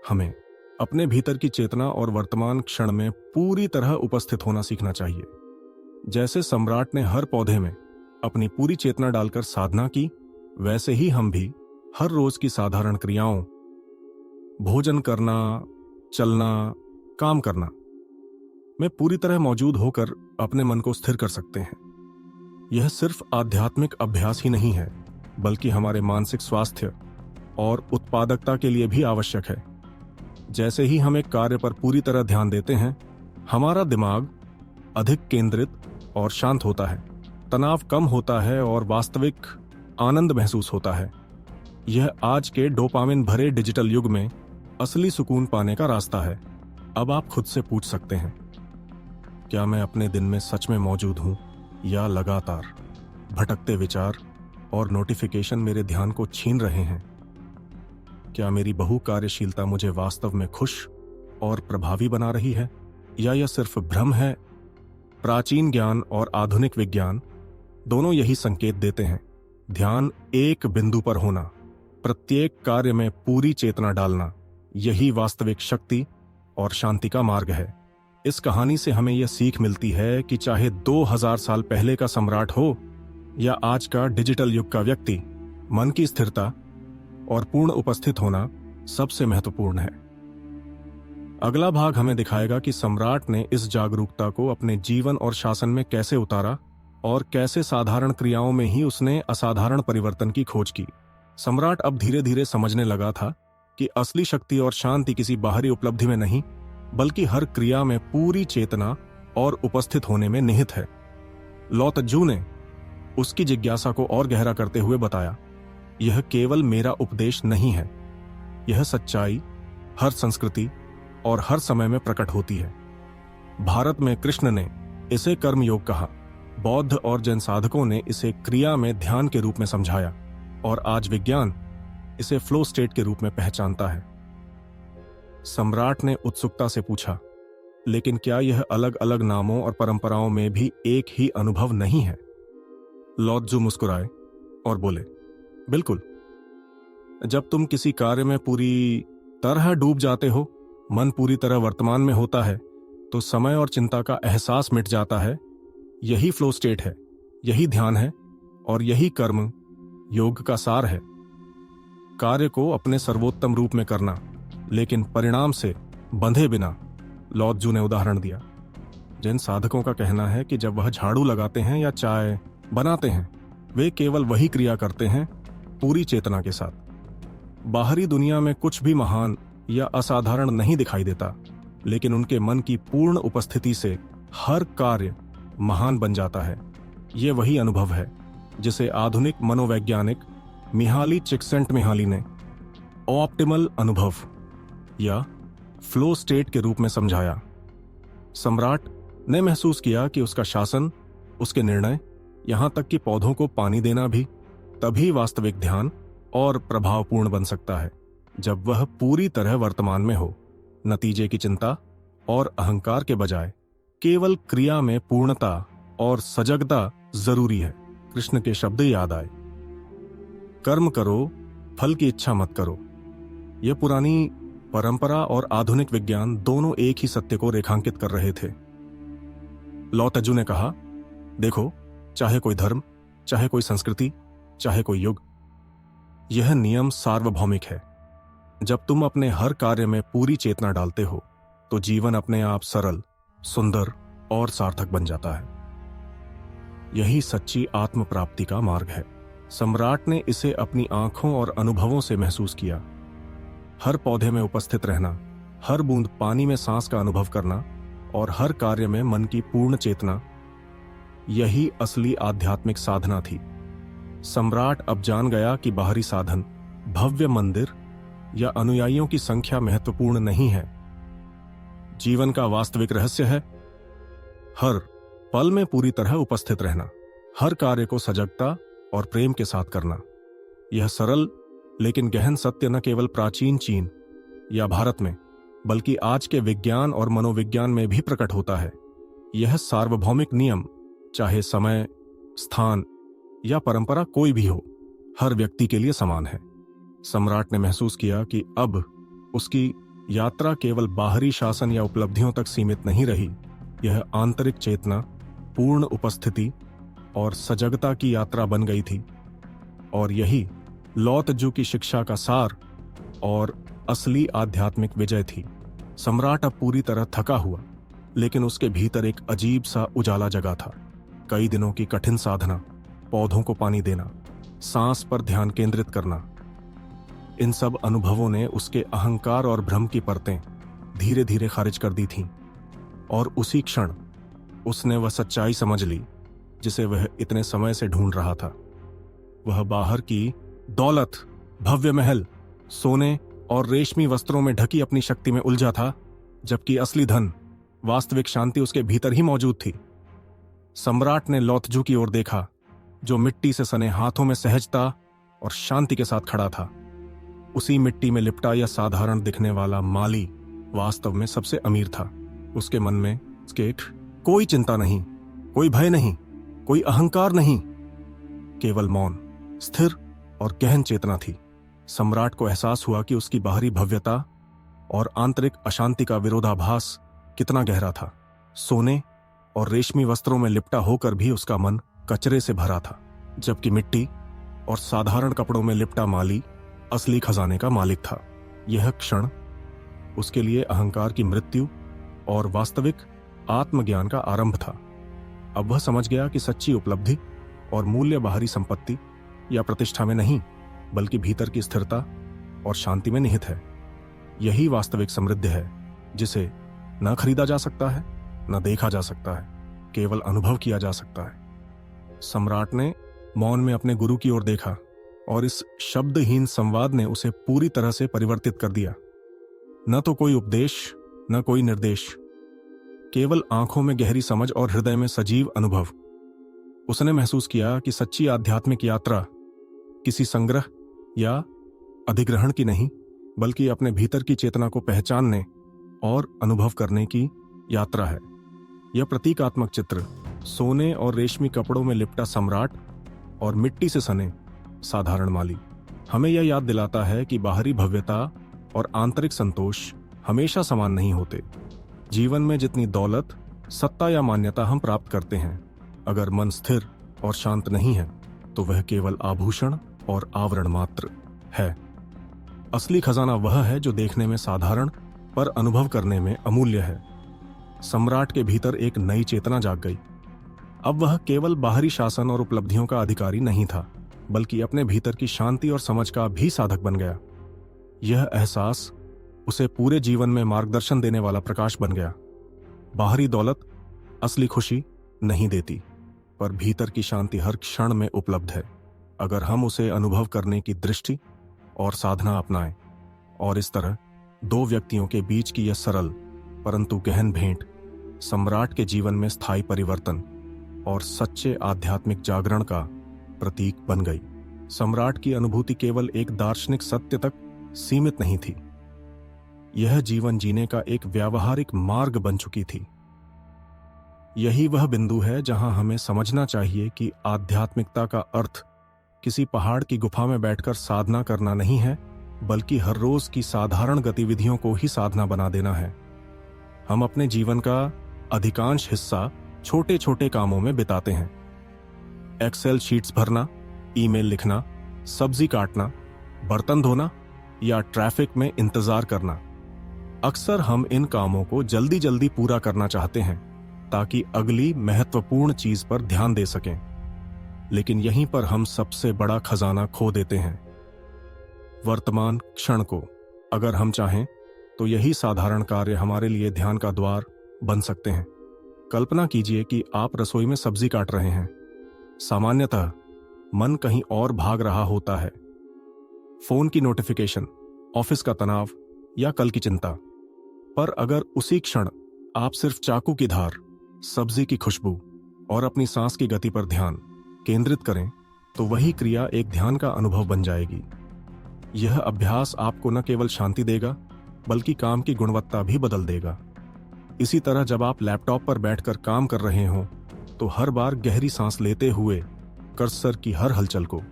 हमें अपने भीतर की चेतना और वर्तमान क्षण में पूरी तरह उपस्थित होना सीखना चाहिए। जैसे सम्राट ने हर पौधे में अपनी पूरी चेतना डालकर साधना की, वैसे ही हम भी हर रोज की साधारण क्रियाओं, भोजन करना, चलना, काम करना में पूरी तरह मौजूद होकर अपने मन को स्थिर कर सकते हैं। यह सिर्फ आध्यात्मिक अभ्यास ही नहीं है, बल्कि हमारे मानसिक स्वास्थ्य और उत्पादकता के लिए भी आवश्यक है। जैसे ही हम एक कार्य पर पूरी तरह ध्यान देते हैं, हमारा दिमाग अधिक केंद्रित और शांत होता है, तनाव कम होता है और वास्तविक आनंद महसूस होता है। यह आज के डोपामिन भरे डिजिटल युग में असली सुकून पाने का रास्ता है। अब आप खुद से पूछ सकते हैं, क्या मैं अपने दिन में सच में मौजूद हूं, या लगातार भटकते विचार और नोटिफिकेशन मेरे ध्यान को छीन रहे हैं? क्या मेरी बहुकार्यशीलता मुझे वास्तव में खुश और प्रभावी बना रही है, या यह सिर्फ भ्रम है? प्राचीन ज्ञान और आधुनिक विज्ञान दोनों यही संकेत देते हैं। ध्यान एक बिंदु पर होना, प्रत्येक कार्य में पूरी चेतना डालना, यही वास्तविक शक्ति और शांति का मार्ग है। इस कहानी से हमें यह सीख मिलती है कि चाहे 2000 साल पहले का सम्राट हो या आज का डिजिटल युग का व्यक्ति, मन की स्थिरता और पूर्ण उपस्थित होना सबसे महत्वपूर्ण है। अगला भाग हमें दिखाएगा कि सम्राट ने इस जागरूकता को अपने जीवन और शासन में कैसे उतारा और कैसे साधारण क्रियाओं में ही उसने असाधारण परिवर्तन की खोज की। सम्राट अब धीरे धीरे समझने लगा था कि असली शक्ति और शांति किसी बाहरी उपलब्धि में नहीं, बल्कि हर क्रिया में पूरी चेतना और उपस्थित होने में निहित है। लाओ त्ज़ू ने उसकी जिज्ञासा को और गहरा करते हुए बताया, यह केवल मेरा उपदेश नहीं है, यह सच्चाई हर संस्कृति और हर समय में प्रकट होती है। भारत में कृष्ण ने इसे कर्मयोग कहा, बौद्ध और जैन साधकों ने इसे क्रिया में ध्यान के रूप में समझाया, और आज विज्ञान इसे फ्लो स्टेट के रूप में पहचानता है। सम्राट ने उत्सुकता से पूछा, लेकिन क्या यह अलग अलग नामों और परंपराओं में भी एक ही अनुभव नहीं है? लाओ त्ज़ू मुस्कुराए और बोले, बिल्कुल। जब तुम किसी कार्य में पूरी तरह डूब जाते हो, मन पूरी तरह वर्तमान में होता है, तो समय और चिंता का एहसास मिट जाता है यही फ्लो स्टेट है, यही ध्यान है और यही कर्म योग का सार है। कार्य को अपने सर्वोत्तम रूप में करना, लेकिन परिणाम से बंधे बिना। लॉत्जू ने उदाहरण दिया। जिन साधकों का कहना है कि जब वह झाड़ू लगाते हैं या चाय बनाते हैं, वे केवल वही क्रिया करते हैं पूरी चेतना के साथ। बाहरी दुनिया में कुछ भी महान या असाधारण नहीं दिखाई देता, लेकिन उनके मन की पूर्ण उपस्थिति से हर कार्य महान बन जाता है। ये वही अनुभव है जिसे आधुनिक मनोवैज्ञानिक मिहाली चिक्सेंटमिहाली ने ऑप्टिमल अनुभव या फ्लो स्टेट के रूप में समझाया। सम्राट ने महसूस किया कि उसका शासन, उसके निर्णय, यहां तक कि पौधों को पानी देना भी तभी वास्तविक ध्यान और प्रभावपूर्ण बन सकता है जब वह पूरी तरह वर्तमान में हो। नतीजे की चिंता और अहंकार के बजाय केवल क्रिया में पूर्णता और सजगता जरूरी है। कृष्ण के शब्द याद आए, कर्म करो, फल की इच्छा मत करो। यह पुरानी परंपरा और आधुनिक विज्ञान दोनों एक ही सत्य को रेखांकित कर रहे थे। लाओ त्जू ने कहा, देखो, चाहे कोई धर्म, चाहे कोई संस्कृति, चाहे कोई युग, यह नियम सार्वभौमिक है। जब तुम अपने हर कार्य में पूरी चेतना डालते हो तो जीवन अपने आप सरल, सुंदर और सार्थक बन जाता है। यही सच्ची आत्म प्राप्ति का मार्ग है। सम्राट ने इसे अपनी आंखों और अनुभवों से महसूस किया। हर पौधे में उपस्थित रहना, हर बूंद पानी में सांस का अनुभव करना और हर कार्य में मन की पूर्ण चेतना, यही असली आध्यात्मिक साधना थी। सम्राट अब जान गया कि बाहरी साधन, भव्य मंदिर या अनुयायियों की संख्या महत्वपूर्ण नहीं है। जीवन का वास्तविक रहस्य है हर पल में पूरी तरह उपस्थित रहना, हर कार्य को सजगता और प्रेम के साथ करना। यह सरल लेकिन गहन सत्य न केवल प्राचीन चीन या भारत में, बल्कि आज के विज्ञान और मनोविज्ञान में भी प्रकट होता है। यह सार्वभौमिक नियम, चाहे समय, स्थान या परंपरा कोई भी हो, हर व्यक्ति के लिए समान है। सम्राट ने महसूस किया कि अब उसकी यात्रा केवल बाहरी शासन या उपलब्धियों तक सीमित नहीं रही। यह आंतरिक चेतना, पूर्ण उपस्थिति और सजगता की यात्रा बन गई थी। और यही लाओ त्जू की शिक्षा का सार और असली आध्यात्मिक विजय थी। सम्राट अब पूरी तरह थका हुआ, लेकिन उसके भीतर एक अजीब सा उजाला जगा था। कई दिनों की कठिन साधना, पौधों को पानी देना, सांस पर ध्यान केंद्रित करना, इन सब अनुभवों ने उसके अहंकार और भ्रम की परतें धीरे धीरे खारिज कर दी थीं। और उसी क्षण उसने वह सच्चाई समझ ली जिसे वह इतने समय से ढूंढ रहा था। वह बाहर की दौलत, भव्य महल, सोने और रेशमी वस्त्रों में ढकी अपनी शक्ति में उलझा था, जबकि असली धन, वास्तविक शांति उसके भीतर ही मौजूद थी। सम्राट ने लाओ त्जू की ओर देखा, जो मिट्टी से सने हाथों में सहजता और शांति के साथ खड़ा था। उसी मिट्टी में लिपटा यह साधारण दिखने वाला माली वास्तव में सबसे अमीर था। उसके मन में कोई चिंता नहीं, कोई भय नहीं, कोई अहंकार नहीं, केवल मौन, स्थिर और गहन चेतना थी। सम्राट को एहसास हुआ कि उसकी बाहरी भव्यता और आंतरिक अशांति का विरोधाभास कितना गहरा था। सोने और रेशमी वस्त्रों में लिपटा होकर भी उसका मन कचरे से भरा था, जबकि मिट्टी और साधारण कपड़ों में लिपटा माली असली खजाने का मालिक था। यह क्षण उसके लिए अहंकार की मृत्यु और वास्तविक आत्मज्ञान का आरंभ था। अब वह समझ गया कि सच्ची उपलब्धि और मूल्य बाहरी संपत्ति या प्रतिष्ठा में नहीं, बल्कि भीतर की स्थिरता और शांति में निहित है। यही वास्तविक समृद्धि है, जिसे न खरीदा जा सकता है, न देखा जा सकता है, केवल अनुभव किया जा सकता है। सम्राट ने मौन में अपने गुरु की ओर देखा और इस शब्दहीन संवाद ने उसे पूरी तरह से परिवर्तित कर दिया। न तो कोई उपदेश, न कोई निर्देश, केवल आंखों में गहरी समझ और हृदय में सजीव अनुभव। उसने महसूस किया कि सच्ची आध्यात्मिक यात्रा किसी संग्रह या अधिग्रहण की नहीं, बल्कि अपने भीतर की चेतना को पहचानने और अनुभव करने की यात्रा है। यह प्रतीकात्मक चित्र सोने और रेशमी कपड़ों में लिपटा सम्राट और मिट्टी से सने साधारण माली हमें यह याद दिलाता है कि बाहरी भव्यता और आंतरिक संतोष हमेशा समान नहीं होते। जीवन में जितनी दौलत, सत्ता या मान्यता हम प्राप्त करते हैं, अगर मन स्थिर और शांत नहीं है तो वह केवल आभूषण और आवरण मात्र है। असली खजाना वह है जो देखने में साधारण पर अनुभव करने में अमूल्य है। सम्राट के भीतर एक नई चेतना जाग गई। अब वह केवल बाहरी शासन और उपलब्धियों का अधिकारी नहीं था, बल्कि अपने भीतर की शांति और समझ का भी साधक बन गया। यह एहसास उसे पूरे जीवन में मार्गदर्शन देने वाला प्रकाश बन गया। बाहरी दौलत असली खुशी नहीं देती, पर भीतर की शांति हर क्षण में उपलब्ध है, अगर हम उसे अनुभव करने की दृष्टि और साधना अपनाएं। और इस तरह दो व्यक्तियों के बीच की यह सरल परंतु गहन भेंट सम्राट के जीवन में स्थायी परिवर्तन और सच्चे आध्यात्मिक जागरण का प्रतीक बन गई। सम्राट की अनुभूति केवल एक दार्शनिक सत्य तक सीमित नहीं थी, यह जीवन जीने का एक व्यावहारिक मार्ग बन चुकी थी। यही वह बिंदु है जहां हमें समझना चाहिए कि आध्यात्मिकता का अर्थ किसी पहाड़ की गुफा में बैठकर साधना करना नहीं है, बल्कि हर रोज की साधारण गतिविधियों को ही साधना बना देना है। हम अपने जीवन का अधिकांश हिस्सा छोटे छोटे कामों में बिताते हैं। एक्सेल शीट्स भरना, ईमेल लिखना, सब्जी काटना, बर्तन धोना या ट्रैफिक में इंतजार करना। अक्सर हम इन कामों को जल्दी जल्दी पूरा करना चाहते हैं ताकि अगली महत्वपूर्ण चीज पर ध्यान दे सकें, लेकिन यहीं पर हम सबसे बड़ा खजाना खो देते हैं, वर्तमान क्षण को। अगर हम चाहें तो यही साधारण कार्य हमारे लिए ध्यान का द्वार बन सकते हैं। कल्पना कीजिए कि आप रसोई में सब्जी काट रहे हैं। सामान्यतः मन कहीं और भाग रहा होता है, फोन की नोटिफिकेशन, ऑफिस का तनाव या कल की चिंता। पर अगर उसी क्षण आप सिर्फ चाकू की धार, सब्जी की खुशबू और अपनी सांस की गति पर ध्यान केंद्रित करें, तो वही क्रिया एक ध्यान का अनुभव बन जाएगी। यह अभ्यास आपको न केवल शांति देगा, बल्कि काम की गुणवत्ता भी बदल देगा। इसी तरह जब आप लैपटॉप पर बैठकर काम कर रहे हों, तो हर बार गहरी सांस लेते हुए कर्सर की हर हलचल को,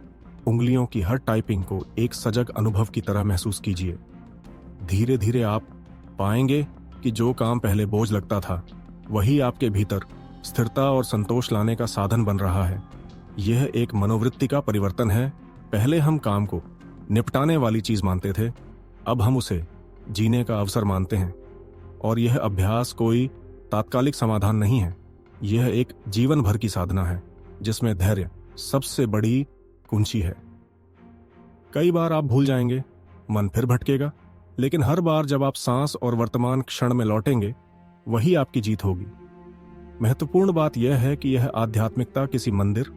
उंगलियों की हर टाइपिंग को एक सजग अनुभव की तरह महसूस कीजिए। धीरे धीरे आप पाएंगे कि जो काम पहले बोझ लगता था, वही आपके भीतर स्थिरता और संतोष लाने का साधन बन रहा है। यह एक मनोवृत्ति का परिवर्तन है। पहले हम काम को निपटाने वाली चीज मानते थे, अब हम उसे जीने का अवसर मानते हैं। और यह अभ्यास कोई तात्कालिक समाधान नहीं है, यह एक जीवन भर की साधना है, जिसमें धैर्य सबसे बड़ी कुंजी है। कई बार आप भूल जाएंगे, मन फिर भटकेगा, लेकिन हर बार जब आप सांस और वर्तमान क्षण में लौटेंगे, वही आपकी जीत होगी। महत्वपूर्ण बात यह है कि यह आध्यात्मिकता किसी मंदिर,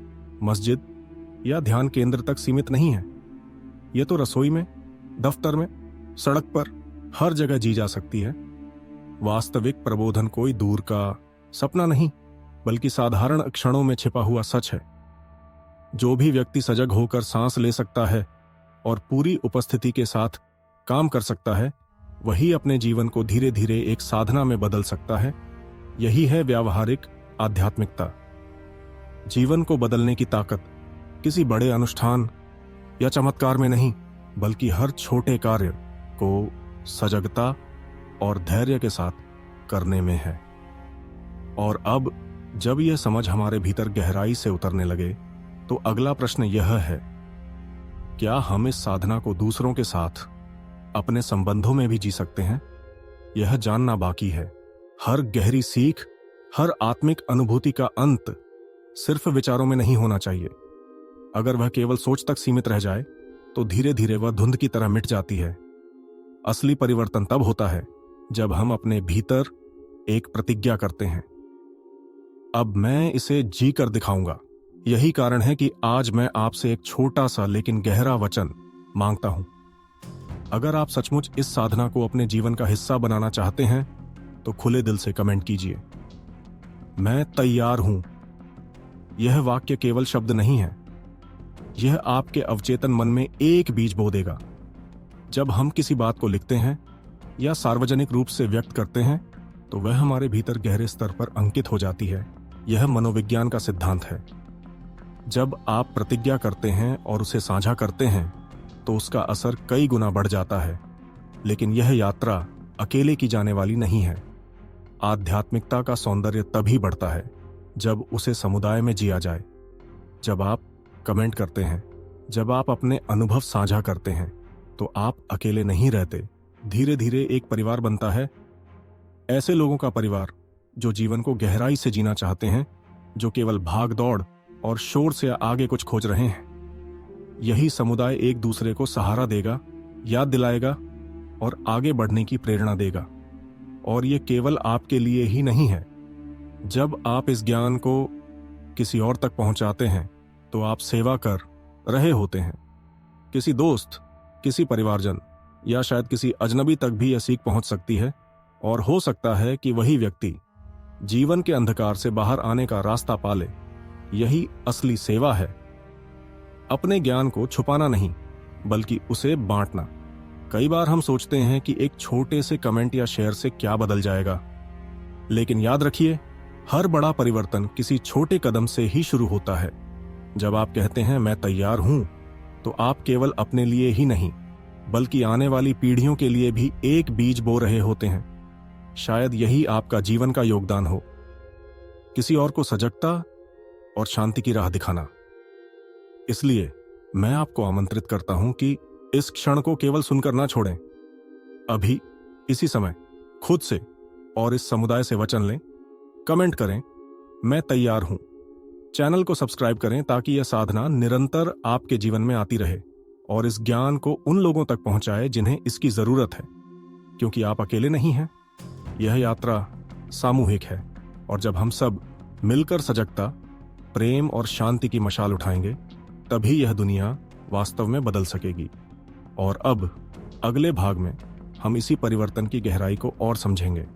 मस्जिद या ध्यान केंद्र तक सीमित नहीं है। यह तो रसोई में, दफ्तर में, सड़क पर, हर जगह जी जा सकती है। वास्तविक प्रबोधन कोई दूर का सपना नहीं, बल्कि साधारण क्षणों में छिपा हुआ सच है। जो भी व्यक्ति सजग होकर सांस ले सकता है और पूरी उपस्थिति के साथ काम कर सकता है, वही अपने जीवन को धीरे धीरे एक साधना में बदल सकता है। यही है व्यावहारिक आध्यात्मिकता। जीवन को बदलने की ताकत किसी बड़े अनुष्ठान या चमत्कार में नहीं, बल्कि हर छोटे कार्य को सजगता और धैर्य के साथ करने में है। और अब जब यह समझ हमारे भीतर गहराई से उतरने लगे, तो अगला प्रश्न यह है, क्या हम इस साधना को दूसरों के साथ, अपने संबंधों में भी जी सकते हैं? यह जानना बाकी है। हर गहरी सीख, हर आत्मिक अनुभूति का अंत सिर्फ विचारों में नहीं होना चाहिए। अगर वह केवल सोच तक सीमित रह जाए, तो धीरे धीरे वह धुंध की तरह मिट जाती है। असली परिवर्तन तब होता है जब हम अपने भीतर एक प्रतिज्ञा करते हैं, अब मैं इसे जी कर दिखाऊंगा। यही कारण है कि आज मैं आपसे एक छोटा सा लेकिन गहरा वचन मांगता हूं। अगर आप सचमुच इस साधना को अपने जीवन का हिस्सा बनाना चाहते हैं, तो खुले दिल से कमेंट कीजिए, मैं तैयार हूं। यह वाक्य केवल शब्द नहीं है, यह आपके अवचेतन मन में एक बीज बो देगा। जब हम किसी बात को लिखते हैं या सार्वजनिक रूप से व्यक्त करते हैं, तो वह हमारे भीतर गहरे स्तर पर अंकित हो जाती है। यह मनोविज्ञान का सिद्धांत है। जब आप प्रतिज्ञा करते हैं और उसे साझा करते हैं, तो उसका असर कई गुना बढ़ जाता है। लेकिन यह यात्रा अकेले की जाने वाली नहीं है। आध्यात्मिकता का सौंदर्य तभी बढ़ता है जब उसे समुदाय में जिया जाए। जब आप कमेंट करते हैं, जब आप अपने अनुभव साझा करते हैं, तो आप अकेले नहीं रहते। धीरे धीरे एक परिवार बनता है, ऐसे लोगों का परिवार जो जीवन को गहराई से जीना चाहते हैं, जो केवल भाग दौड़ और शोर से आगे कुछ खोज रहे हैं। यही समुदाय एक दूसरे को सहारा देगा, याद दिलाएगा और आगे बढ़ने की प्रेरणा देगा। और ये केवल आपके लिए ही नहीं है। जब आप इस ज्ञान को किसी और तक पहुंचाते हैं, तो आप सेवा कर रहे होते हैं। किसी दोस्त, किसी परिवारजन या शायद किसी अजनबी तक भी यह सीख पहुंच सकती है, और हो सकता है कि वही व्यक्ति जीवन के अंधकार से बाहर आने का रास्ता पाले। यही असली सेवा है। अपने ज्ञान को छुपाना नहीं, बल्कि उसे बांटना। कई बार हम सोचते हैं कि एक छोटे से कमेंट या शेयर से क्या बदल जाएगा, लेकिन याद रखिए, हर बड़ा परिवर्तन किसी छोटे कदम से ही शुरू होता है। जब आप कहते हैं मैं तैयार हूं, तो आप केवल अपने लिए ही नहीं, बल्कि आने वाली पीढ़ियों के लिए भी एक बीज बो रहे होते हैं। शायद यही आपका जीवन का योगदान हो, किसी और को सजगता और शांति की राह दिखाना। इसलिए मैं आपको आमंत्रित करता हूं कि इस क्षण को केवल सुनकर ना छोड़ें। अभी इसी समय खुद से और इस समुदाय से वचन लें। कमेंट करें, मैं तैयार हूं। चैनल को सब्सक्राइब करें ताकि यह साधना निरंतर आपके जीवन में आती रहे और इस ज्ञान को उन लोगों तक पहुंचाए जिन्हें इसकी जरूरत है, क्योंकि आप अकेले नहीं हैं। यह यात्रा सामूहिक है, और जब हम सब मिलकर सजगता, प्रेम और शांति की मशाल उठाएंगे, तभी यह दुनिया वास्तव में बदल सकेगी। और अब अगले भाग में हम इसी परिवर्तन की गहराई को और समझेंगे।